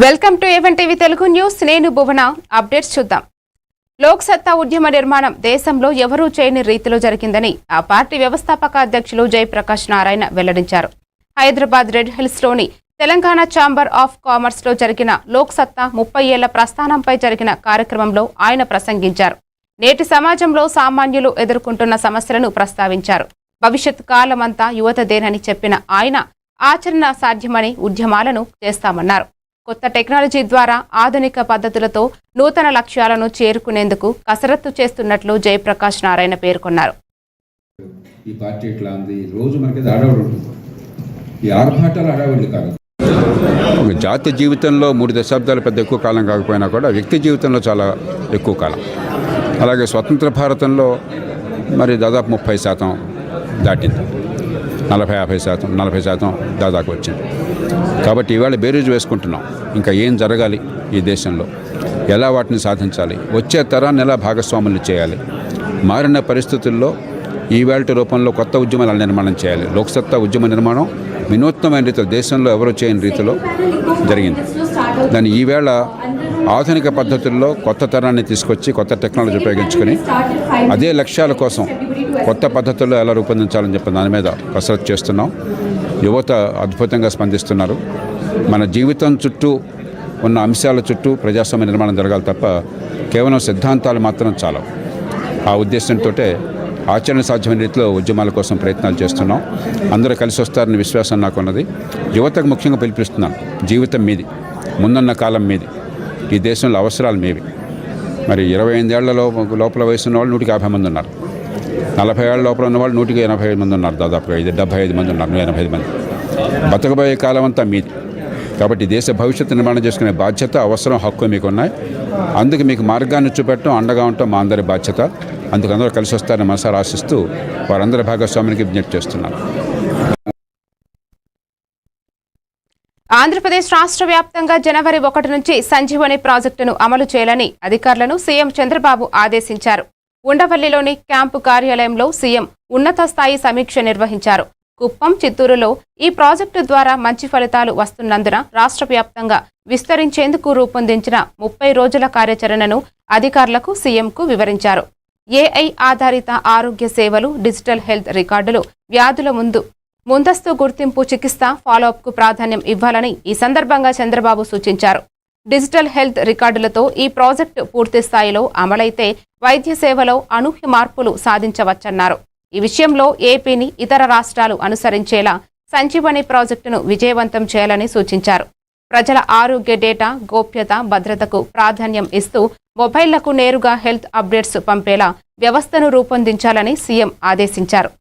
Welcome to A1 TV Telugu news. నేను భువన. Updates చూద్దాం. లోక్ సత్తా ఉద్యమ నిర్మాణం దేశంలో ఎవరూ చేయని రీతిలో జరిగిందని ఆ పార్టీ వ్యవస్థాపక అధ్యక్షులు జయప్రకాష్ నారాయణ వెల్లడించారు. హైదరాబాద్ రెడ్ హిల్స్ లోని తెలంగాణ ఛాంబర్ ఆఫ్ కామర్స్ లో జరిగిన లోక్ సత్తా 30 ఏళ్ల ప్రస్థానంపై జరిగిన కార్యక్రమంలో ఆయన ప్రసంగించారు. నేటి సమాజంలో సామాన్యులు ఎదుర్కొంటున్న సమస్యలను ప్రస్తావించారు. భవిష్యత్ కాలమంతా యువతదేనని చెప్పిన ఆయన ఆచరణ సాధ్యమని ఉద్యమాలను చేస్తామన్నారు. కొత్త టెక్నాలజీ ద్వారా ఆధునిక పద్ధతులతో నూతన లక్ష్యాలను చేరుకునేందుకు కసరత్తు చేస్తున్నట్లు జయప్రకాష్ నారాయణ పేర్కొన్నారు. ఈ పార్టీ ఇట్లా ఉంది, రోజు మనకి ఆడవాడు ఉంటుంది. ఈ ఆర్భాటాలు ఆడవాళ్ళు కాదు. జాతి జీవితంలో 3 దశాబ్దాలు పెద్ద ఎక్కువ కాలం కాకపోయినా కూడా వ్యక్తి జీవితంలో చాలా ఎక్కువ కాలం. అలాగే స్వతంత్ర భారతంలో మరి దాదాపు 30% దాటింది. 40% దాదాపు వచ్చింది. కాబట్టి ఇవాళ బేరీజు వేసుకుంటున్నాం. ఇంకా ఏం జరగాలి ఈ దేశంలో, ఎలా వాటిని సాధించాలి, వచ్చే తరాన్ని ఎలా భాగస్వాములు చేయాలి, మారిన పరిస్థితుల్లో ఈవేళ రూపంలో కొత్త ఉద్యమాల నిర్మాణం చేయాలి. లోక్సత్తా ఉద్యమ నిర్మాణం వినూత్నమైన రీతిలో దేశంలో ఎవరూ చేయని రీతిలో జరిగింది. దాన్ని ఈవేళ ఆధునిక పద్ధతుల్లో కొత్త తరాన్ని తీసుకొచ్చి కొత్త టెక్నాలజీ ఉపయోగించుకొని అదే లక్ష్యాల కోసం కొత్త పద్ధతుల్లో ఎలా రూపొందించాలని చెప్పి దాని మీద కసరత్తు చేస్తున్నాం. యువత అద్భుతంగా స్పందిస్తున్నారు. మన జీవితం చుట్టూ ఉన్న అంశాల చుట్టూ ప్రజాస్వామ్య నిర్మాణం జరగాలి తప్ప కేవలం సిద్ధాంతాలు మాత్రం చాలవు. ఆ ఉద్దేశంతో ఆచరణ సాధ్యమైన రీతిలో ఉద్యమాల కోసం ప్రయత్నాలు చేస్తున్నాం. అందరూ కలిసి వస్తారని విశ్వాసం నాకున్నది. యువతకు ముఖ్యంగా పిలిపిస్తున్నాను. జీవితం మీది, ముందున్న కాలం మీది, ఈ దేశంలో అవసరాలు మీవి. మరి 25 ఏళ్ల లోపల వయసు ఉన్న వాళ్ళు 150 మంది ఉన్నారు. 40 ఏళ్ల లోపల ఉన్న వాళ్ళు 185 మంది ఉన్నారు. దాదాపుగా 75 మంది ఉన్నారు. 185 మంది. బతకబోయే కాలం అంతా మీది. కాబట్టి దేశ భవిష్యత్తు నిర్మాణం చేసుకునే బాధ్యత, అవసరం, హక్కు మీకు ఉన్నాయి. అందుకు మీకు మార్గాన్ని చూపెట్టడం, అండగా ఉండటం మా అందరి బాధ్యత. అందుకు అందరూ కలిసి వస్తారని మనసారా ఆశిస్తూ వారందరి భాగస్వామ్యానికి విజ్ఞప్తి చేస్తున్నారు. ఆంధ్రప్రదేశ్ రాష్ట్ర వ్యాప్తంగా జనవరి 1 నుంచి సంజీవని ప్రాజెక్టును అమలు చేయాలని అధికారులను సీఎం చంద్రబాబు ఆదేశించారు. ఉండవల్లిలోని క్యాంపు కార్యాలయంలో సీఎం ఉన్నత స్థాయి సమీక్ష నిర్వహించారు. కుప్పం, చిత్తూరులో ఈ ప్రాజెక్టు ద్వారా మంచి ఫలితాలు వస్తున్నందున రాష్ట్ర వ్యాప్తంగా విస్తరించేందుకు రూపొందించిన 30 రోజుల కార్యాచరణను అధికారులకు సీఎంకు వివరించారు. ఏఐ ఆధారిత ఆరోగ్య సేవలు, డిజిటల్ హెల్త్ రికార్డులు, వ్యాధుల ముందస్తు గుర్తింపు, చికిత్స, ఫాలోఅప్కు ప్రాధాన్యం ఇవ్వాలని ఈ సందర్భంగా చంద్రబాబు సూచించారు. డిజిటల్ హెల్త్ రికార్డులతో ఈ ప్రాజెక్టు పూర్తి స్థాయిలో అమలైతే వైద్య సేవలో అనూహ్య మార్పులు సాధించవచ్చన్నారు. ఈ విషయంలో ఏపీని ఇతర రాష్ట్రాలు అనుసరించేలా సంజీవని ప్రాజెక్టును విజయవంతం చేయాలని సూచించారు. ప్రజల ఆరోగ్య డేటా, గోప్యత, భద్రతకు ప్రాధాన్యం ఇస్తూ మొబైళ్లకు నేరుగా హెల్త్ అప్డేట్స్ పంపేలా వ్యవస్థను రూపొందించాలని సీఎం ఆదేశించారు.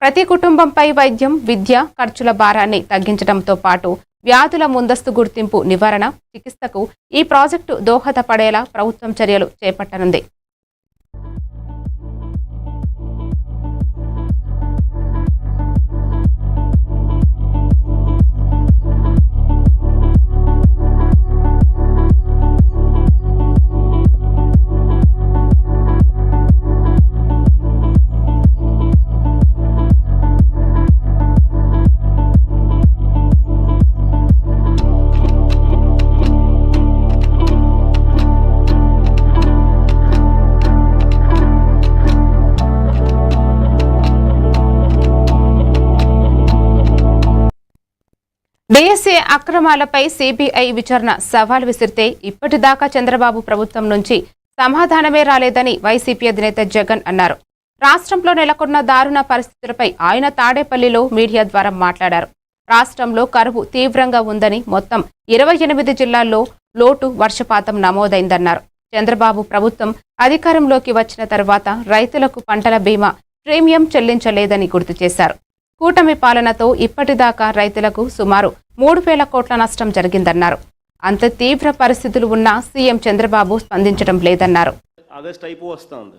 ప్రతి కుటుంబంపై వైద్యం, విద్య ఖర్చుల భారాన్ని తగ్గించడంతో పాటు వ్యాధుల ముందస్తు గుర్తింపు, నివారణ, చికిత్సకు ఈ ప్రాజెక్టు దోహదపడేలా ప్రభుత్వం చర్యలు చేపట్టనుంది. డిఎస్ఏ అక్రమాలపై సిబిఐ విచారణ సవాల్ విసిరితే ఇప్పటిదాకా చంద్రబాబు ప్రభుత్వం నుంచి సమాధానమే రాలేదని వైసీపీ అధినేత జగన్ అన్నారు. రాష్ట్రంలో నెలకొన్న దారుణ పరిస్థితులపై ఆయన తాడేపల్లిలో మీడియా ద్వారా మాట్లాడారు. రాష్ట్రంలో కరువు తీవ్రంగా ఉందని, మొత్తం 28 జిల్లాల్లో లోటు వర్షపాతం నమోదైందన్నారు. చంద్రబాబు ప్రభుత్వం అధికారంలోకి వచ్చిన తర్వాత రైతులకు పంటల బీమా ప్రీమియం చెల్లించలేదని గుర్తు చేశారు. కూటమి పాలనతో ఇప్పటిదాకా రైతులకు సుమారు 3,000 కోట్ల నష్టం జరిగిందన్నారు. అంత తీవ్ర పరిస్థితులు ఉన్నా సీఎం చంద్రబాబు స్పందించడం లేదన్నారు. ఆగస్టు అయిపో వస్తుంది.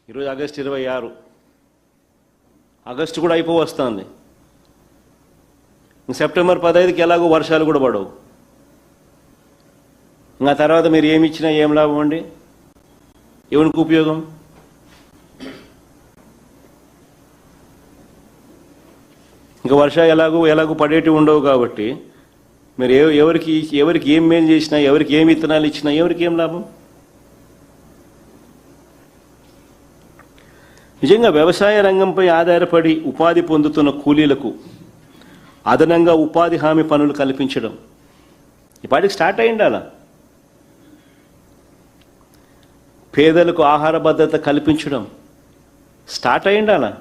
ఈరోజు ఆగస్టు 26. ఆగస్టు కూడా అయిపో వస్తుంది. సెప్టెంబర్ 15కి ఎలాగో వర్షాలు కూడా పడవు. ఇంకా తర్వాత మీరు ఏమి ఇచ్చినా ఏం లాభం అండి? ఎవరికి ఉపయోగం? ఇంకా వర్షాలు ఎలాగూ పడేటివి ఉండవు కాబట్టి మీరు ఎవరికి ఏం మేలు చేసినా, ఎవరికి ఏం విత్తనాలు ఇచ్చినా ఎవరికి ఏం లాభం? నిజంగా వ్యవసాయ రంగంపై ఆధారపడి ఉపాధి పొందుతున్న కూలీలకు అదనంగా ఉపాధి హామీ పనులు కల్పించడం ఇప్పటికి స్టార్ట్ అయ్యింది. అలా పేదలకు ఆహార భద్రత కల్పించడం స్టార్ట్ అయ్యింది. అలా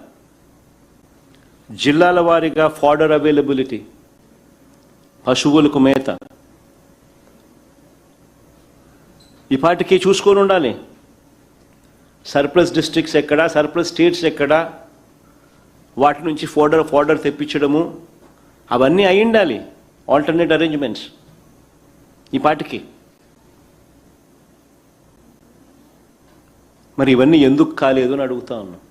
జిల్లాల వారీగా ఫాడర్ అవైలబిలిటీ, పశువులకు మేత ఇప్పటికీ చూసుకొని ఉండాలి. సర్ప్లస్ డిస్ట్రిక్ట్స్ ఎక్కడా, సర్ప్లస్ స్టేట్స్ ఎక్కడా, వాటి నుంచి ఫోడర్ తెప్పించడము అవన్నీ అయి ఉండాలి. ఆల్టర్నేట్ అరేంజ్మెంట్స్ ఈ పాటికి. మరి ఇవన్నీ ఎందుకు కాలేదు అని అడుగుతా ఉన్నాం.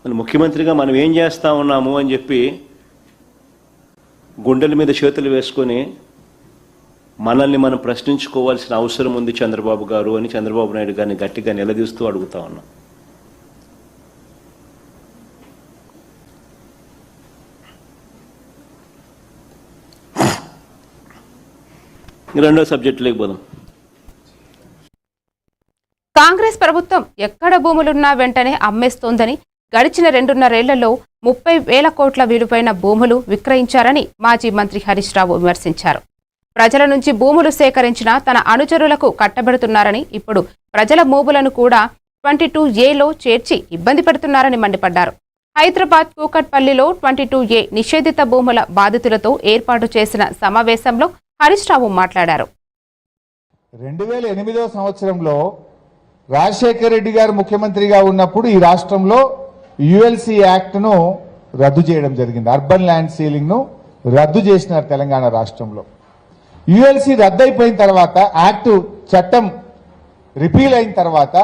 మన ముఖ్యమంత్రిగా మనం ఏం చేస్తా ఉన్నాము అని చెప్పి గుండెల మీద చేతులు వేసుకొని మనల్ని మనం ప్రశ్నించుకోవాల్సిన అవసరం ఉంది చంద్రబాబు గారు అని చంద్రబాబు నాయుడు గారిని గట్టిగా నిలదీస్తూ అడుగుతా ఉన్నాం. రెండో సబ్జెక్టులోకి పోదాం. కాంగ్రెస్ ప్రభుత్వం ఎక్కడ భూములున్నా వెంటనే అమ్మేస్తోందని, గడిచిన 2.5 ఏళ్లలో 30,000 కోట్ల విలువైన భూములు విక్రయించారని మాజీ మంత్రి హరీష్ రావు విమర్శించారు. ప్రజల నుంచి భూములు సేకరించిన తన అనుచరులకు కట్టబెడుతున్నారని, ఇప్పుడు ప్రజల భూములను కూడా 22A చేర్చి ఇబ్బంది పెడుతున్నారని మండిపడ్డారు. హైదరాబాద్ కూకట్పల్లిలో 22A నిషేధిత భూముల బాధితులతో ఏర్పాటు చేసిన సమావేశంలో హరీష్ రావు మాట్లాడారు. 2008 సంవత్సరంలో రాజశేఖర్ రెడ్డి గారు ముఖ్యమంత్రిగా ఉన్నప్పుడు ఈ రాష్ట్రంలో ULC యాక్ట్ను రద్దు చేయడం జరిగింది. అర్బన్ ల్యాండ్ సీలింగ్ ను రద్దు చేసినారు తెలంగాణ రాష్ట్రంలో. ULC రద్దు అయిపోయిన తర్వాత, యాక్ట్ చట్టం రిపీల్ అయిన తర్వాత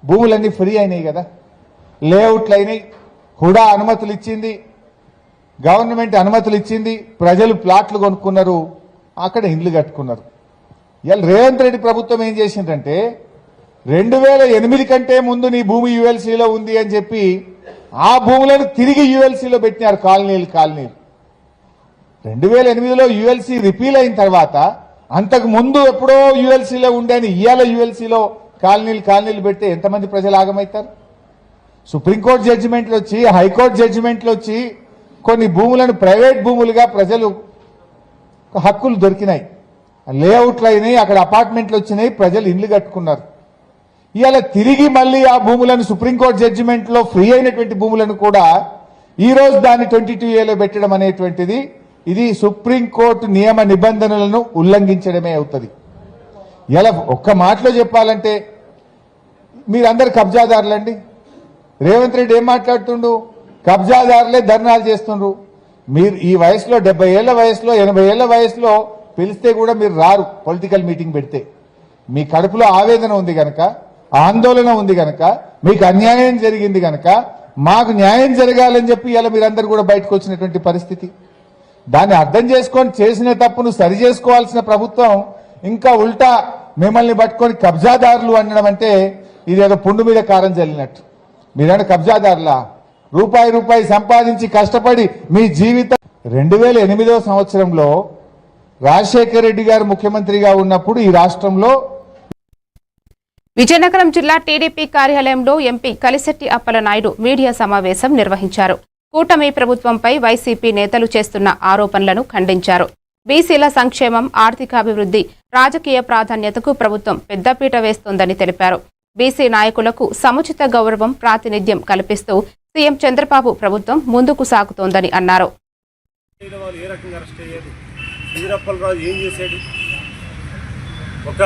భూములన్నీ ఫ్రీ అయినాయి కదా, లేఅవుట్లు అయినాయి, హుడా అనుమతులు ఇచ్చింది, గవర్నమెంట్ అనుమతులు ఇచ్చింది, ప్రజలు ప్లాట్లు కొనుక్కున్నారు, అక్కడ ఇండ్లు కట్టుకున్నారు. ఇవాళ రేవంత్ రెడ్డి ప్రభుత్వం ఏం చేసిందంటే 2008 కంటే ముందు నీ భూమి ULCలో ఉంది అని చెప్పి ఆ భూములను తిరిగి ULCలో పెట్టినారు. కాలనీలు 2008లో ULC రిపీల్ అయిన తర్వాత, అంతకు ముందు ఎప్పుడో ULCలో ఉండేని ఇవాళ ULCలో కాలనీలు పెడితే ఎంతమంది ప్రజలు ఆగమవుతారు? సుప్రీంకోర్టు జడ్జిమెంట్లు వచ్చి, హైకోర్టు జడ్జిమెంట్లు వచ్చి కొన్ని భూములను ప్రైవేట్ భూములుగా ప్రజలు హక్కులు దొరికినాయి, లేఅవుట్లు అయినాయి, అక్కడ అపార్ట్మెంట్లు వచ్చినాయి, ప్రజలు ఇండ్లు కట్టుకున్నారు. ఇవాళ తిరిగి మళ్ళీ ఆ భూములను సుప్రీంకోర్టు జడ్జిమెంట్లో ఫ్రీ అయినటువంటి భూములను కూడా ఈ రోజు దాన్ని 22Aలో పెట్టడం అనేటువంటిది ఇది సుప్రీంకోర్టు నియమ నిబంధనలను ఉల్లంఘించడమే అవుతుంది. ఇలా ఒక్క మాటలో చెప్పాలంటే మీరందరు కబ్జాదారులండి. రేవంత్ రెడ్డి ఏం మాట్లాడుతుండు? కబ్జాదారులే ధర్నాలు చేస్తుండ్రు. మీరు ఈ వయసులో 70 ఏళ్ల వయసులో 80 ఏళ్ల వయసులో పిలిస్తే కూడా మీరు రారు. పొలిటికల్ మీటింగ్ పెడితే మీ కడుపులో ఆవేదన ఉంది గనక, ఆందోళన ఉంది గనక, మీకు అన్యాయం జరిగింది గనక మాకు న్యాయం జరగాలని చెప్పి ఇలా మీరందరూ కూడా బయటకు వచ్చినటువంటి పరిస్థితి. దాన్ని అర్థం చేసుకొని చేసిన తప్పును సరి చేసుకోవాల్సిన ప్రభుత్వం ఇంకా ఉల్టా మిమ్మల్ని పట్టుకొని కబ్జాదారులు అనడం అంటే ఇదేదో పుండు మీద కారం చల్లినట్టు. మీరైనా కబ్జాదారులా? రూపాయి సంపాదించి కష్టపడి మీ జీవితం 2008 సంవత్సరంలో రాజశేఖర్ రెడ్డి గారు ముఖ్యమంత్రిగా ఉన్నప్పుడు ఈ రాష్ట్రంలో విజయనగరం జిల్లా టీడీపీ కార్యాలయంలో ఎంపీ కలిశెట్టి అప్పలనాయుడు మీడియా సమావేశం నిర్వహించారు. కూటమి ప్రభుత్వంపై వైసీపీ నేతలు చేస్తున్న ఆరోపణలను ఖండించారు. బీసీల సంక్షేమం, ఆర్థికాభివృద్ధి, రాజకీయ ప్రాధాన్యతకు ప్రభుత్వం పెద్దపీట వేస్తోందని తెలిపారు. బీసీ నాయకులకు సముచిత గౌరవం, ప్రాతినిధ్యం కల్పిస్తూ సీఎం చంద్రబాబు ప్రభుత్వం ముందుకు సాగుతోందని అన్నారు. ఒక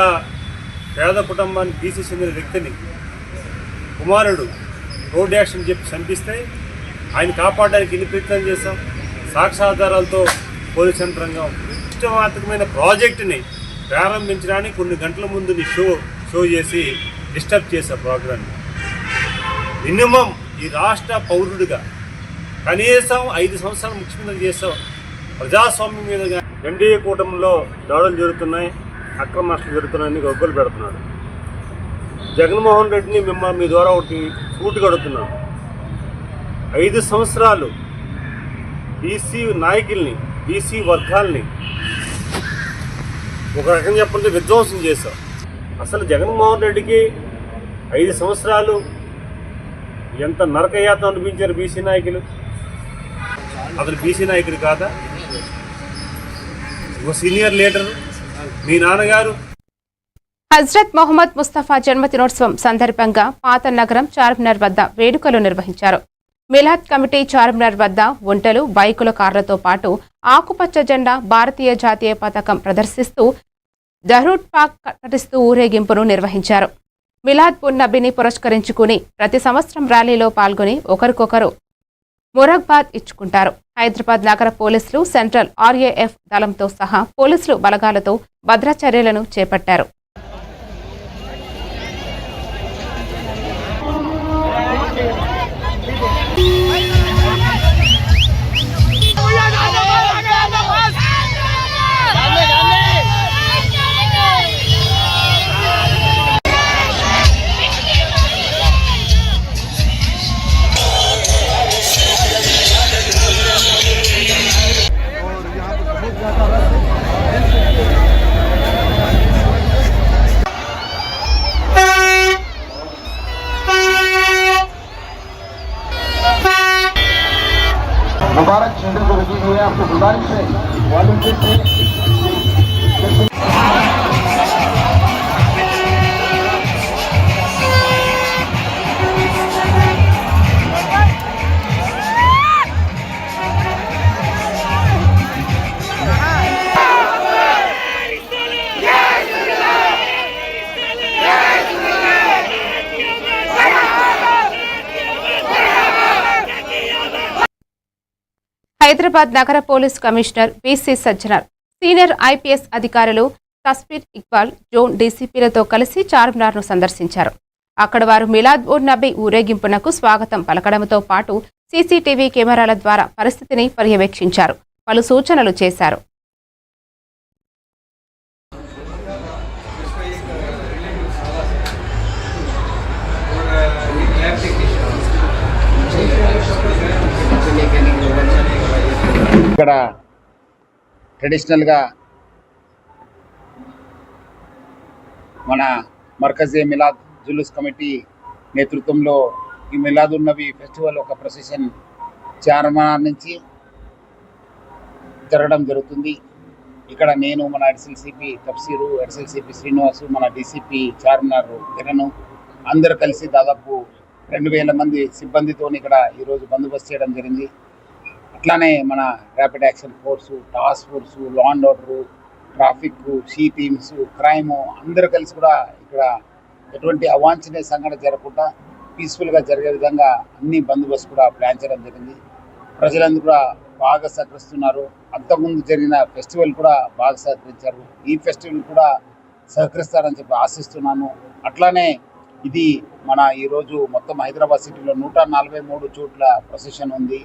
పేద కుటుంబానికి బీసీ చెందిన వ్యక్తిని కుమారుడు రోడ్ యాక్షన్ చెప్పి చంపిస్తే ఆయన కాపాడడానికి ఎన్ని ప్రయత్నం చేశాం. సాక్ష్యాధారాలతో పోలీస్ యంత్రాంగం ఇష్టమాత్రకమైన ప్రాజెక్టుని ప్రారంభించడానికి కొన్ని గంటల ముందు షో చేసి డిస్టర్బ్ చేసే ప్రోగ్రామ్ని. మినిమం ఈ రాష్ట్ర పౌరుడిగా కనీసం 5 సంవత్సరాలు ముఖ్యమంత్రి చేసాం. ప్రజాస్వామ్యం మీద ఎన్డీఏ కూటమిలో దాడులు జరుగుతున్నాయి, అక్రమాస్తులు జరుగుతున్నాయని గొప్పలు పెడుతున్నాడు. జగన్మోహన్ రెడ్డిని మీ ద్వారా ఒకటి సూటు కడుతున్నాను. 5 సంవత్సరాలు బీసీ నాయకుల్ని, బీసీ వర్గాల్ని ఒక రకంగా చెప్పంటే విధ్వంసం చేశారు. అసలు జగన్మోహన్ రెడ్డికి 5 సంవత్సరాలు ఎంత నరకయాతన అనిపించారు బీసీ నాయకులు. అతను బీసీ నాయకుడు కాదా? ఒక సీనియర్ లీడర్ మీ నాన్నగారు. హజ్రత్ మొహమ్మద్ ముస్తఫా జన్మదినోత్సవం సందర్భంగా పాత నగరం చార్మినార్ వద్ద వేడుకలు నిర్వహించారు. మిలాద్ కమిటీ చార్మినార్ వద్ద ఒంటెలు, బైకుల, కార్లతో పాటు ఆకుపచ్చ జెండా, భారతీయ జాతీయ పతాకం ప్రదర్శిస్తూ దరూద్ పాక్ నటిస్తూ ఊరేగింపును నిర్వహించారు. మిలాద్ ఉన్ నబీని పురస్కరించుకుని ప్రతి సంవత్సరం ర్యాలీలో పాల్గొని ఒకరికొకరు మురక్బాద్ ఇచ్చుకుంటారు. హైదరాబాద్ నగర పోలీసులు, సెంట్రల్ ఆర్ఏఎఫ్ దళంతో సహా పోలీసులు బలగాలతో భద్రతా చర్యలను చేపట్టారు. मुबारक चंद्र को लगी हुई है। आपको गुजारिश है वॉलंटियर से హైదరాబాద్ నగర police commissioner BC Sajjanar, senior IPS అధికారులు తస్బీర్ ఇక్బాల్, జోన్ డీసీపీలతో కలిసి చార్మినార్ను సందర్శించారు. అక్కడ వారు మిలాద్ ఉన్ నబీ ఊరేగింపునకు స్వాగతం పలకడంతో పాటు సీసీటీవీ కెమెరాల ద్వారా పరిస్థితిని పర్యవేక్షించారు, పలు సూచనలు చేశారు. ఇక్కడ ట్రెడిషనల్గా మన మర్కజే మిలాద్ జులూస్ కమిటీ నేతృత్వంలో ఈ మిలాద్ ఉన్ నబీ ఫెస్టివల్ ఒక ప్రొసెషన్ చార్మినార్ నుంచి జరగడం జరుగుతుంది. ఇక్కడ నేను, మన additional CP Tafseer, additional CP Srinivas, మన డీసీపీ చార్మినార్ కిరణ్ అందరూ కలిసి దాదాపు 2000 మంది సిబ్బందితో ఇక్కడ ఈరోజు బందోబస్తు చేయడం జరిగింది. అట్లానే మన rapid action force, task force, law and order, traffic, C teams, crime అందరూ కలిసి కూడా ఇక్కడ ఎటువంటి అవాంఛనీయ సంఘటన జరగకుండా పీస్ఫుల్గా జరిగే విధంగా అన్ని బందోబస్తు కూడా ప్లాన్ చేయడం జరిగింది. ప్రజలందరూ కూడా బాగా సహకరిస్తున్నారు. అంతకుముందు జరిగిన ఫెస్టివల్ కూడా బాగా సహకరించారు. ఈ ఫెస్టివల్ కూడా సహకరిస్తారని చెప్పి ఆశిస్తున్నాను. అట్లానే ఇది మన ఈరోజు మొత్తం హైదరాబాద్ సిటీలో 143 చోట్ల ప్రొసెషన్ ఉంది.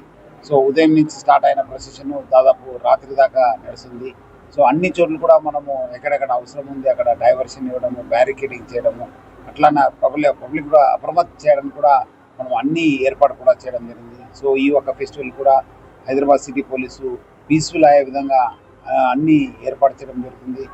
సో ఉదయం నుంచి స్టార్ట్ అయిన ప్రొసెషన్ దాదాపు రాత్రి దాకా నడుస్తుంది. సో అన్ని చోట్ల కూడా మనము ఎక్కడెక్కడ అవసరం ఉంది అక్కడ డైవర్షన్ ఇవ్వడము, బ్యారికేడింగ్ చేయడము, అట్లానే పబ్లిక్ కూడా అప్రమత్తం చేయడానికి కూడా మనం అన్ని ఏర్పాటు కూడా చేయడం జరిగింది. సో ఈ ఒక ఫెస్టివల్ కూడా హైదరాబాద్ సిటీ పోలీసు పీస్ఫుల్ అయ్యే విధంగా అన్ని ఏర్పాటు చేయడం జరుగుతుంది.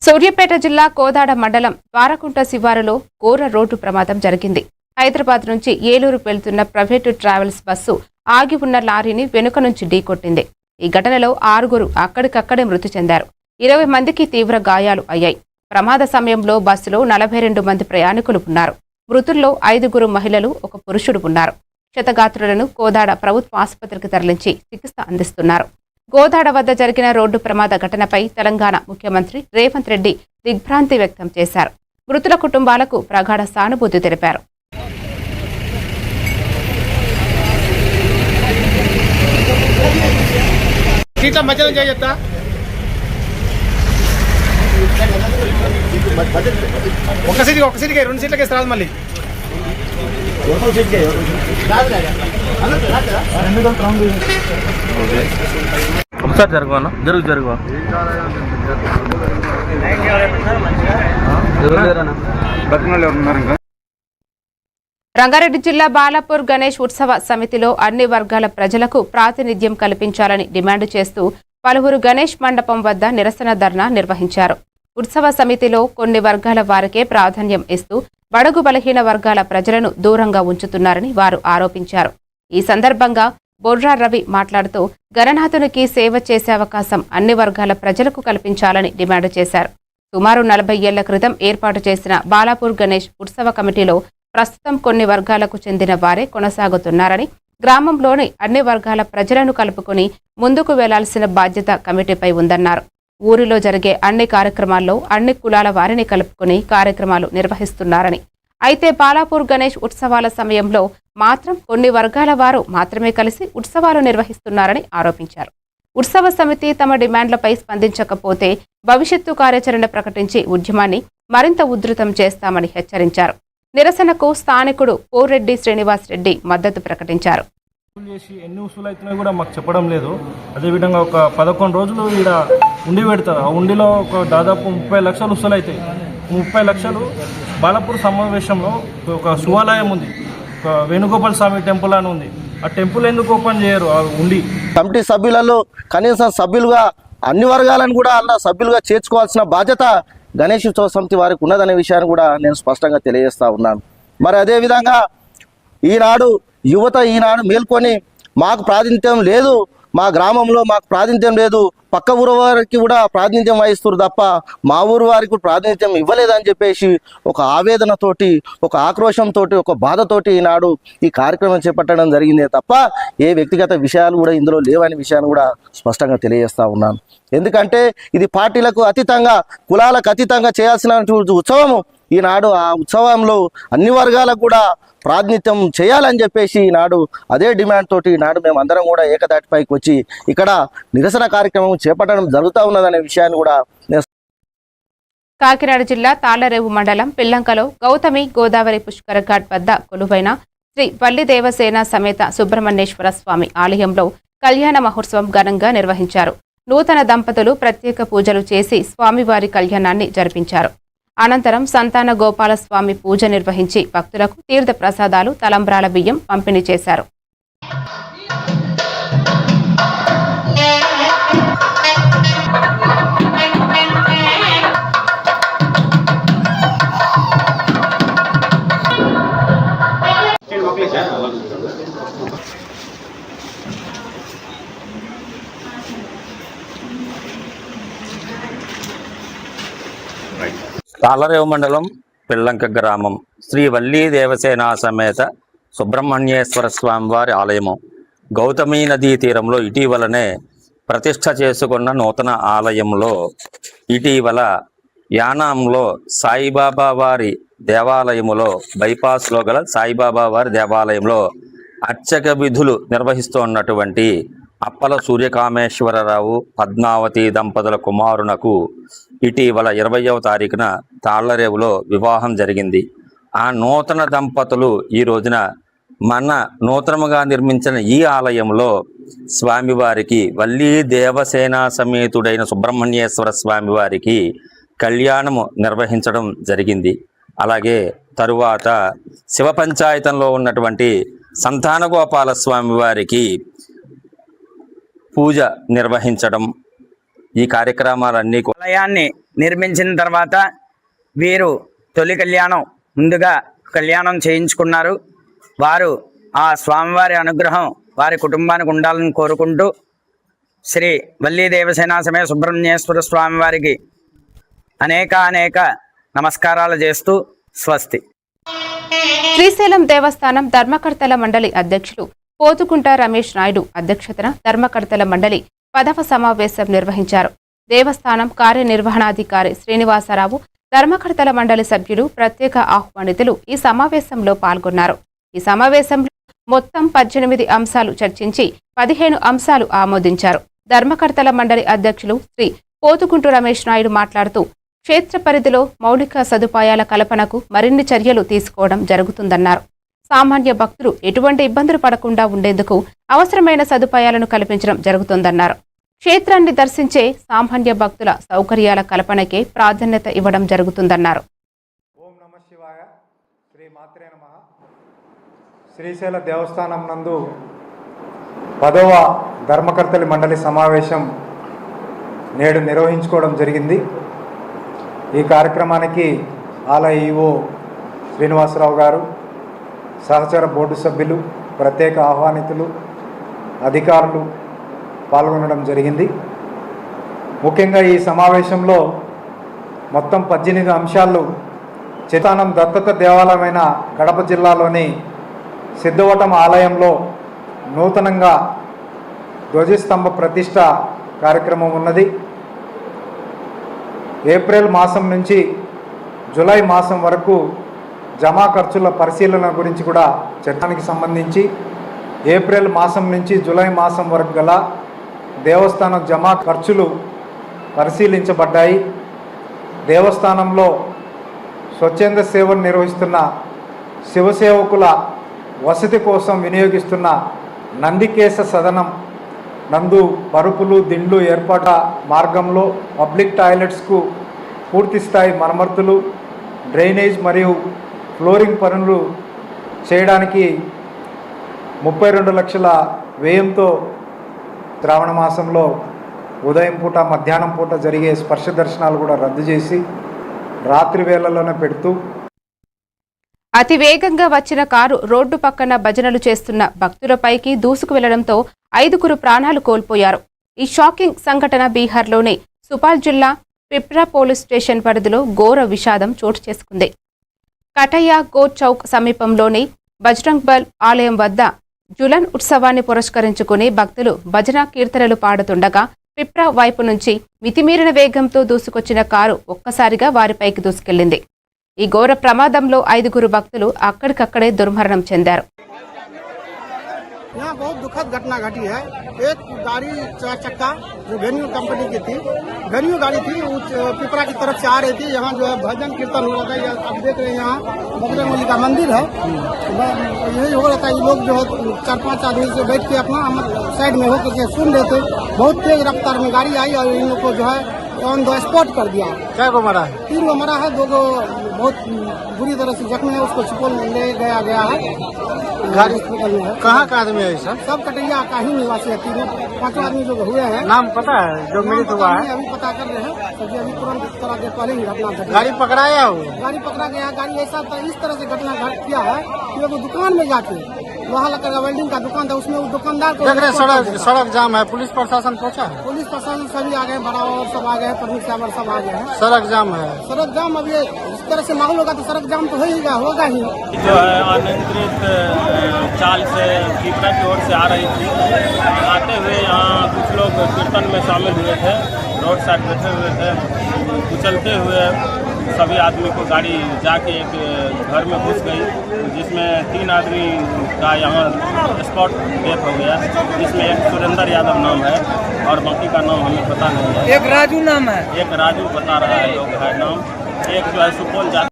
సూర్యాపేట జిల్లా కోదాడ మండలం ద్వారకుంట శివారులో ఘోర రోడ్డు ప్రమాదం జరిగింది. హైదరాబాద్ నుంచి ఏలూరు వెళ్తున్న ప్రైవేటు ట్రావెల్స్ బస్సు ఆగి ఉన్న లారీని వెనుక నుంచి ఢీకొట్టింది. ఈ ఘటనలో 6 అక్కడికక్కడే మృతి చెందారు. 20 మందికి తీవ్ర గాయాలు అయ్యాయి. ప్రమాద సమయంలో బస్సులో 42 మంది ప్రయాణికులు ఉన్నారు. మృతుల్లో 5 మహిళలు, 1 పురుషుడు ఉన్నారు. క్షతగాత్రులను కోదాడ ప్రభుత్వ ఆసుపత్రికి తరలించి చికిత్స అందిస్తున్నారు. గోదాడ వద్ద జరిగిన రోడ్డు ప్రమాద ఘటనపై తెలంగాణ ముఖ్యమంత్రి రేవంత్ రెడ్డి దిగ్భ్రాంతి వ్యక్తం చేశారు. మృతుల కుటుంబాలకు ప్రగాఢ సానుభూతి తెలిపారు. ఒక సీట్కి 2 సీట్లకి ఇస్తారు మళ్ళీ. ఒకసారి జరగవనా జరుగు రంగారెడ్డి జిల్లా బాలాపూర్ గణేష్ ఉత్సవ సమితిలో అన్ని వర్గాల ప్రజలకు ప్రాతినిధ్యం కల్పించాలని డిమాండ్ చేస్తూ పలువురు గణేష్ మండపం వద్ద నిరసన ధర్నా నిర్వహించారు. ఉత్సవ సమితిలో కొన్ని వర్గాల వారికే ప్రాధాన్యం ఇస్తూ బడుగు బలహీన వర్గాల ప్రజలను దూరంగా ఉంచుతున్నారని వారు ఆరోపించారు. ఈ సందర్భంగా బొర్రా రవి మాట్లాడుతూ గణనాథునికి సేవ చేసే అవకాశం అన్ని వర్గాల ప్రజలకు కల్పించాలని డిమాండ్ చేశారు. సుమారు 40 ఏళ్ల క్రితం ఏర్పాటు చేసిన బాలాపూర్ గణేష్ ఉత్సవ కమిటీలో ప్రస్తుతం కొన్ని వర్గాలకు చెందిన వారే కొనసాగుతున్నారని, గ్రామంలోని అన్ని వర్గాల ప్రజలను కలుపుకుని ముందుకు వెళ్లాల్సిన బాధ్యత కమిటీపై ఉందన్నారు. ఊరిలో జరిగే అన్ని కార్యక్రమాల్లో అన్ని కులాల వారిని కలుపుకుని కార్యక్రమాలు నిర్వహిస్తున్నారని, అయితే బాలాపూర్ గణేష్ ఉత్సవాల సమయంలో మాత్రం కొన్ని వర్గాల వారు మాత్రమే కలిసి ఉత్సవాలు నిర్వహిస్తున్నారని ఆరోపించారు. ఉత్సవ సమితి తమ డిమాండ్లపై స్పందించకపోతే భవిష్యత్తు కార్యాచరణ ప్రకటించి ఉద్యమాన్ని మరింత ఉధృతం చేస్తామని హెచ్చరించారు. నిరసనకు స్థానికుడు పోరెడ్డి శ్రీనివాస్ రెడ్డి మద్దతు ప్రకటించారు. చేసి ఎన్ని ఉసులు అవుతున్నాయో కూడా మాకు చెప్పడం లేదు. అదేవిధంగా ఒక 11 రోజులు ఈడ ఉండి పెడతారు. ఆ ఉండిలో ఒక దాదాపు 30 లక్షలు ఉసులు అవుతాయి. 30 లక్షలు బాలాపూర్ సమావేశంలో ఒక శివాలయం ఉంది, ఒక వేణుగోపాల స్వామి టెంపుల్ అని ఉంది. ఆ టెంపుల్ ఎందుకు ఓపెన్ చేయరు? ఆ ఉండి కమిటీ సభ్యులలో కనీసం సభ్యులుగా అన్ని వర్గాలను కూడా అలా సభ్యులుగా చేర్చుకోవాల్సిన బాధ్యత గణేష్ ఉత్సవ సమితి వారికి ఉన్నదనే విషయాన్ని కూడా నేను స్పష్టంగా తెలియజేస్తా ఉన్నాను. మరి అదేవిధంగా ఈనాడు యువత మేల్కొని మాకు ప్రాతినిధ్యం లేదు, మా గ్రామంలో మాకు ప్రాతినిధ్యం లేదు, పక్క ఊరు వారికి కూడా ప్రాతినిధ్యం వహిస్తారు తప్ప మా ఊరు వారికి ప్రాతినిధ్యం ఇవ్వలేదని చెప్పేసి ఒక ఆవేదనతోటి, ఒక ఆక్రోశంతో, ఒక బాధతోటి ఈనాడు ఈ కార్యక్రమం చేపట్టడం జరిగిందే తప్ప ఏ వ్యక్తిగత విషయాలు కూడా ఇందులో లేవనే విషయాన్ని కూడా స్పష్టంగా తెలియజేస్తా ఉన్నాను. ఎందుకంటే ఇది పార్టీలకు అతీతంగా, కులాలకు అతీతంగా చేయాల్సిన ఉత్సవము. ఈనాడు ఆ ఉత్సవంలో అన్ని వర్గాలకు కూడా ప్రాతినిధ్యం చేయాలని చెప్పేసి ఈనాడు అదే డిమాండ్ తోటి ఈనాడు మేము అందరం కూడా ఏకతాటిపైకి వచ్చి ఇక్కడ నిరసన కార్యక్రమం చేపట్టడం జరుగుతూ ఉన్నదనే విషయాన్ని కూడా కాకినాడ జిల్లా తాళ్లరేవు మండలం పిల్లంకలో గౌతమి గోదావరి పుష్కర ఘాట్ వద్ద కొలువైన శ్రీ వల్లి దేవసేన సమేత సుబ్రహ్మణ్యేశ్వర స్వామి ఆలయంలో కళ్యాణ మహోత్సవం ఘనంగా నిర్వహించారు. నూతన దంపతులు ప్రత్యేక పూజలు చేసి స్వామివారి కళ్యాణాన్ని జరిపించారు. అనంతరం సంతాన గోపాలస్వామి పూజ నిర్వహించి భక్తులకు తీర్థ ప్రసాదాలు, తలంబ్రాల బియ్యం పంపిణీ చేశారు. తాళ్లరేవు మండలం పిల్లంక గ్రామం శ్రీ వల్లీ దేవసేన సమేత సుబ్రహ్మణ్యేశ్వర స్వామివారి ఆలయము గౌతమీ నదీ తీరంలో ఇటీవలనే ప్రతిష్ఠ చేసుకున్న నూతన ఆలయంలో ఇటీవల యానాంలో సాయిబాబా వారి దేవాలయములో బైపాస్లో గల సాయిబాబా వారి దేవాలయంలో అర్చక విధులు నిర్వహిస్తున్నటువంటి అప్పల సూర్యకామేశ్వరరావు పద్మావతి దంపతుల కుమారునకు ఇటీవల 20వ తారీఖున తాళ్లరేవులో వివాహం జరిగింది. ఆ నూతన దంపతులు ఈ రోజున మన నూతనముగా నిర్మించిన ఈ ఆలయంలో స్వామివారికి వల్లీ దేవసేన సమేతుడైన సుబ్రహ్మణ్యేశ్వర స్వామివారికి కళ్యాణము నిర్వహించడం జరిగింది. అలాగే తరువాత శివ పంచాయతంలో ఉన్నటువంటి సంతాన గోపాల స్వామివారికి పూజ నిర్వహించడం, ఈ కార్యక్రమాలన్నీ ఆలయాన్ని నిర్మించిన తర్వాత వీరు తొలి కళ్యాణం ముందుగా కళ్యాణం చేయించుకున్నారు. వారు ఆ స్వామివారి అనుగ్రహం వారి కుటుంబానికి ఉండాలని కోరుకుంటూ శ్రీ వల్లీ దేవసేన సమేత సుబ్రహ్మణ్యేశ్వర స్వామివారికి అనేక నమస్కారాలు చేస్తూ స్వస్తి. శ్రీశైలం దేవస్థానం ధర్మకర్తల మండలి అధ్యక్షులు పోతుకుంట రమేష్ నాయుడు అధ్యక్షతన ధర్మకర్తల మండలి 10వ సమావేశం నిర్వహించారు. దేవస్థానం కార్యనిర్వహణాధికారి శ్రీనివాసరావు, ధర్మకర్తల మండలి సభ్యులు, ప్రత్యేక ఆహ్వానితులు ఈ సమావేశంలో పాల్గొన్నారు. ఈ సమావేశంలో మొత్తం 18 అంశాలు చర్చించి 15 అంశాలు ఆమోదించారు. ధర్మకర్తల మండలి అధ్యక్షులు శ్రీ పోతుకుంటు రమేష్ నాయుడు మాట్లాడుతూ క్షేత్ర పరిధిలో మౌలిక సదుపాయాల కల్పనకు మరిన్ని చర్యలు తీసుకోవడం జరుగుతుందన్నారు. సామాన్య భక్తులు ఎటువంటి ఇబ్బందులు పడకుండా ఉండేందుకు అవసరమైన సదుపాయాలను కల్పించడం జరుగుతుందన్నారు. క్షేత్రాన్ని దర్శించే సామాన్య భక్తుల సౌకర్యాల కల్పనకే ప్రాధాన్యత ఇవ్వడం జరుగుతుందన్నారు. ఓం నమః శివాయ. శ్రీ మాత్రే నమః. శ్రీశైల దేవస్థానం నందు 10వ ధర్మకర్తలి మండలి సమావేశం నేడు నిర్వహించుకోవడం జరిగింది. ఈ కార్యక్రమానికి ఆలయ ఈవో శ్రీనివాసరావు గారు, సహచర బోర్డు సభ్యులు, ప్రత్యేక ఆహ్వానితులు, అధికారులు పాల్గొనడం జరిగింది. ముఖ్యంగా ఈ సమావేశంలో మొత్తం 18 అంశాలు చిత్తానం దత్తత దేవాలయమైన కడప జిల్లాలోని సిద్ధవటం ఆలయంలో నూతనంగా ధ్వజస్తంభ ప్రతిష్ట కార్యక్రమం ఉన్నది. ఏప్రిల్ మాసం నుంచి జూలై మాసం వరకు జమా ఖర్చుల పరిశీలన గురించి కూడా చట్టానికి సంబంధించి ఏప్రిల్ మాసం నుంచి జూలై మాసం వరకు గల దేవస్థానం జమా ఖర్చులు పరిశీలించబడ్డాయి. దేవస్థానంలో స్వచ్ఛంద సేవను నిర్వహిస్తున్న శివసేవకుల వసతి కోసం వినియోగిస్తున్న నందికేశ సదనం నందు పరుపులు, దిండ్లు ఏర్పాటు మార్గంలో పబ్లిక్ టాయిలెట్స్కు పూర్తి స్థాయి మరమ్మతులు, డ్రైనేజ్ మరియు ఫ్లోరింగ్ పనులు చేయడానికి 32 లక్షల వ్యయంతో శ్రావణ మాసంలో ఉదయం పూట, మధ్యాహ్నం పూట జరిగే స్పర్శ దర్శనాలు కూడా రద్దు చేసి రాత్రి వేళల్లోనే పెడుతూ అతి వేగంగా వచ్చిన కారు రోడ్డు పక్కన భజనలు చేస్తున్న భక్తులపైకి దూసుకు వెళ్లడంతో 5గురు ప్రాణాలు కోల్పోయారు. ఈ షాకింగ్ సంఘటన బీహార్లోని సుపాల్ జిల్లా పిప్రా పోలీస్ స్టేషన్ పరిధిలో ఘోర విషాదం చోటు చేసుకుంది. కటయ్య గో చౌక్ సమీపంలోని బజరంగ్ బల్ ఆలయం వద్ద జులన్ ఉత్సవాన్ని పురస్కరించుకుని భక్తులు భజన కీర్తనలు పాడుతుండగా పిప్రా వైపు నుంచి మితిమీరిన వేగంతో దూసుకొచ్చిన కారు ఒక్కసారిగా వారిపైకి దూసుకెళ్లింది. ఈ ఘోర ప్రమాదంలో 5గురు భక్తులు అక్కడికక్కడే దుర్మరణం చెందారు. यहाँ बहुत दुखद घटना घटी है। एक गाड़ी 4 चक्का जो वेन्यू कंपनी की थी, वेन्यू गाड़ी थी, पिपरा की तरफ से आ रही थी। यहाँ जो है भजन कीर्तन हो रहा था। आप देख रहे हैं यहाँ बजरंगबली का मंदिर है, यही हो रहा था। ये लोग जो है 4-5 आदमी से बैठ के अपना साइड में होकर के सुन रहे थे। बहुत तेज रफ्तार में गाड़ी आई और इन लोग को जो है ऑन द स्पॉट कर दिया। क्या को मरा है? 3 को मरा है, 2 को बहुत बुरी तरह से जख्मी है, उसको सुपौल ले गया है। गाड़ी हॉस्पिटल में है। कहाँ का आदमी है सर? सब कटैया का ही निवासी है। 3-5 आदमी जो हुए हैं। नाम पता है जो मृत हुआ है? अभी पता कर रहे हैं, क्योंकि अभी तुरंत थोड़ा देर पहले ही घटना घटी। गाड़ी पकड़ाया हो? गाड़ी पकड़ा गया। गाड़ी ऐसा इस तरह से घटना घट किया है कि वो दुकान में जाके लोहा लकड़ का वेल्डिंग का दुकान था, उसमें दुकानदार को सड़क जाम है। पुलिस प्रशासन पहुंचा है? पुलिस प्रशासन सभी आ गए, बराबर सब आ गए, परमिट साहब सब आ गए हैं। सड़क जाम है। सड़क जाम अब ये इस तरह से माहौल होगा तो सड़क जाम तो होगा ही। जो है अनियंत्रित चाल से पिपरा की ओर से आ रही थी। आते हुए यहाँ कुछ लोग कीर्तन में शामिल हुए थे, रोड साइड बैठे हुए थे। कुचलते हुए सभी आदमी को गाड़ी जाके एक घर में घुस गई, जिसमें 3 आदमी का यहाँ स्पॉट डेथ हो गया, जिसमें एक सुरेंद्र यादव नाम है और बाकी का नाम हमें पता नहीं है। एक राजू नाम है, एक राजू बता रहा है लोग है नाम, एक जो है सुपौल जा।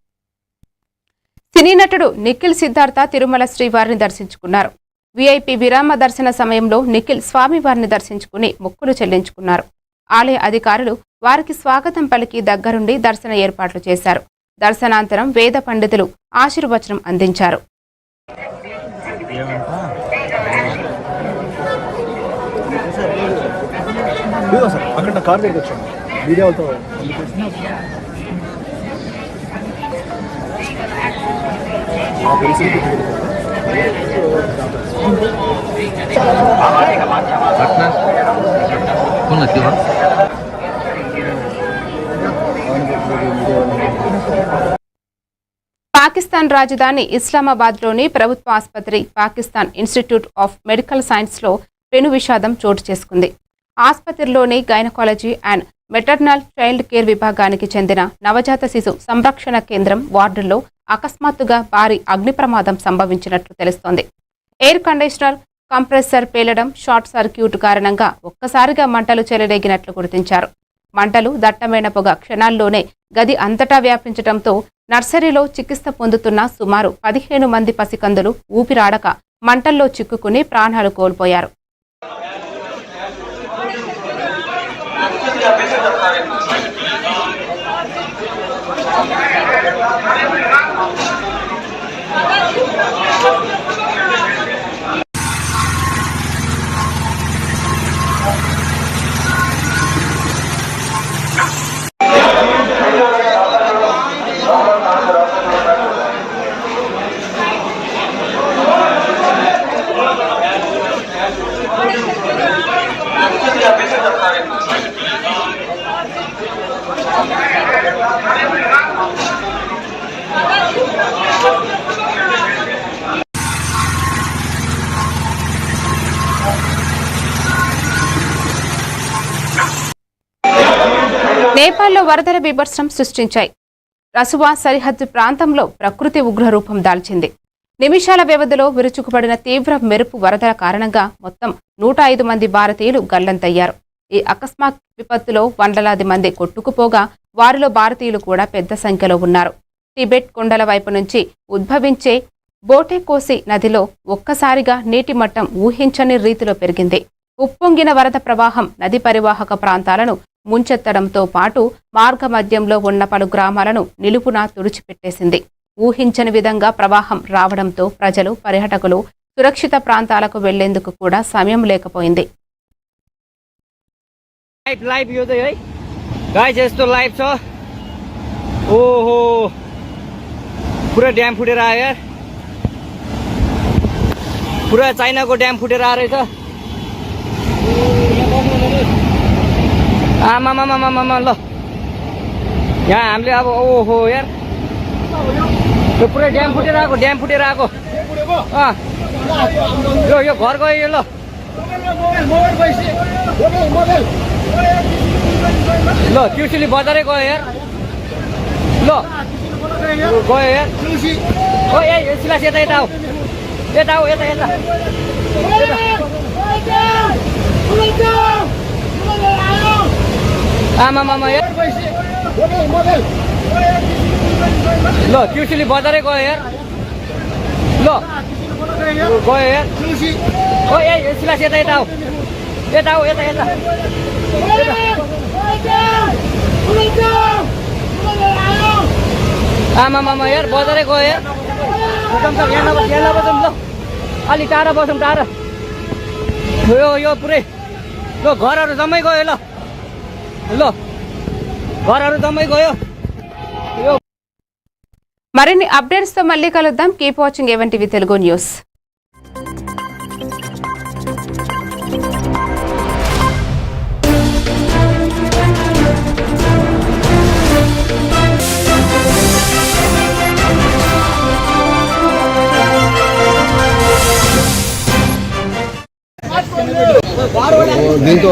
సినీ నటుడు నిఖిల్ సిద్ధార్థ తిరుమల శ్రీవారిని దర్శించుకున్నారు. వీఐపీ విరామ దర్శన సమయంలో నిఖిల్ స్వామివారిని దర్శించుకుని మొక్కులు చెల్లించుకున్నారు. ఆలయ అధికారులు వారికి స్వాగతం పలికి దగ్గరుండి దర్శన ఏర్పాట్లు చేశారు. దర్శనాంతరం వేద పండితులు ఆశీర్వచనం అందించారు. పాకిస్తాన్ రాజధాని ఇస్లామాబాద్లోని ప్రభుత్వ ఆసుపత్రి పాకిస్తాన్ ఇన్స్టిట్యూట్ ఆఫ్ మెడికల్ సైన్స్లో పెను విషాదం చోటు చేసుకుంది. ఆసుపత్రిలోని gynaecology and maternal child care విభాగానికి చెందిన నవజాత శిశు సంరక్షణ కేంద్రం వార్డుల్లో అకస్మాత్తుగా భారీ అగ్ని ప్రమాదం సంభవించినట్లు తెలుస్తోంది. ఎయిర్ కండిషనర్ కంప్రెసర్ పేలడం, షార్ట్ సర్క్యూట్ కారణంగా ఒక్కసారిగా మంటలు చెలరేగినట్లు గుర్తించారు. మంటలు దట్టమైన పొగ క్షణాల్లోనే గది అంతటా వ్యాపించడంతో నర్సరీలో చికిత్స పొందుతున్న సుమారు 15 మంది పసికందులు ఊపిరాడక మంటల్లో చిక్కుకుని ప్రాణాలు కోల్పోయారు. నేపాల్లో వరదల బీభత్సం సృష్టించాయి. రసువా సరిహద్దు ప్రాంతంలో ప్రకృతి ఉగ్రరూపం దాల్చింది. నిమిషాల వ్యవధిలో విరుచుకుపడిన తీవ్ర మెరుపు వరదల కారణంగా మొత్తం 105 మంది భారతీయులు గల్లంతయ్యారు. ఈ అకస్మాత్ విపత్తులో వందలాది మంది కొట్టుకుపోగా వారిలో భారతీయులు కూడా పెద్ద సంఖ్యలో ఉన్నారు. టిబెట్ కొండల వైపు నుంచి ఉద్భవించే బోటెకోసి నదిలో ఒక్కసారిగా నీటి మట్టం ఊహించని రీతిలో పెరిగింది. ఉప్పొంగిన వరద ప్రవాహం నది పరివాహక ప్రాంతాలను ముంచెత్తడంతో పాటు మార్గ మధ్యంలో ఉన్న పలు గ్రామాలను నిలుపునా తుడిచిపెట్టేసింది. ఊహించని విధంగా ప్రవాహం రావడంతో ప్రజలు, పర్యాటకులు సురక్షిత ప్రాంతాలకు వెళ్లేందుకు కూడా సమయం లేకపోయింది. पुरा चाइनाको ड्याम फुटेर आएर आमामामामामा ल यहाँ हामीले अब ओहो यार यो पुरै ड्याम फुटेर आएको यो घर गयो यो ल ल ट्युसुली बजारै गयो यार ल गयो यार ओ ए सिलास यता यता आऊ यता आमामामा यार ल ट्युसुली बजारै गयो यार ल गयो यार ओ ए सिलास यता आऊ यता आमामामा यार बजारै गयो यार यहाँ नबसौँ ल अलि टाढा बसौँ टाढा यो पुरै ल घरहरू जम्मै गयो ल घरहरू जम्मै गयो. మరిన్ని అప్డేట్స్ తో మళ్ళీ కలుద్దాం. Keep watching A1 TV Telugu news. దీంతో